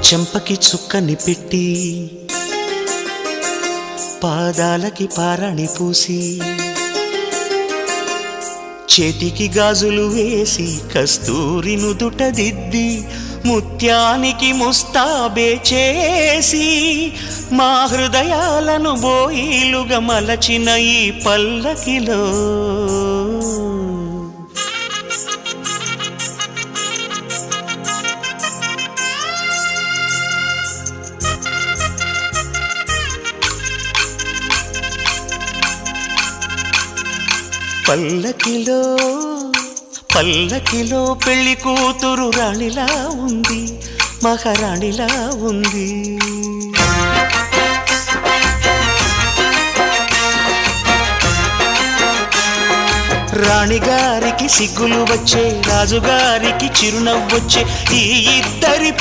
చెంపకి చుక్కని పెట్టి పాదాలకి పారాణి పూసి చేతికి గాజులు వేసి కస్తూరి నుదుట దిద్ది ముత్యానికి ముస్తాబే చేసి మా హృదయాలను బోయిలుగా మలచిన ఈ పల్లకిలో పల్లకిలో పల్లకిలో పెళ్లి కూతురు రాణిలా ఉంది, మహారాణిలా ఉంది. రాణిగారికి సిగ్గులు వచ్చే, రాజుగారికి చిరునవ్వొచ్చే, ఈ ఇద్దరి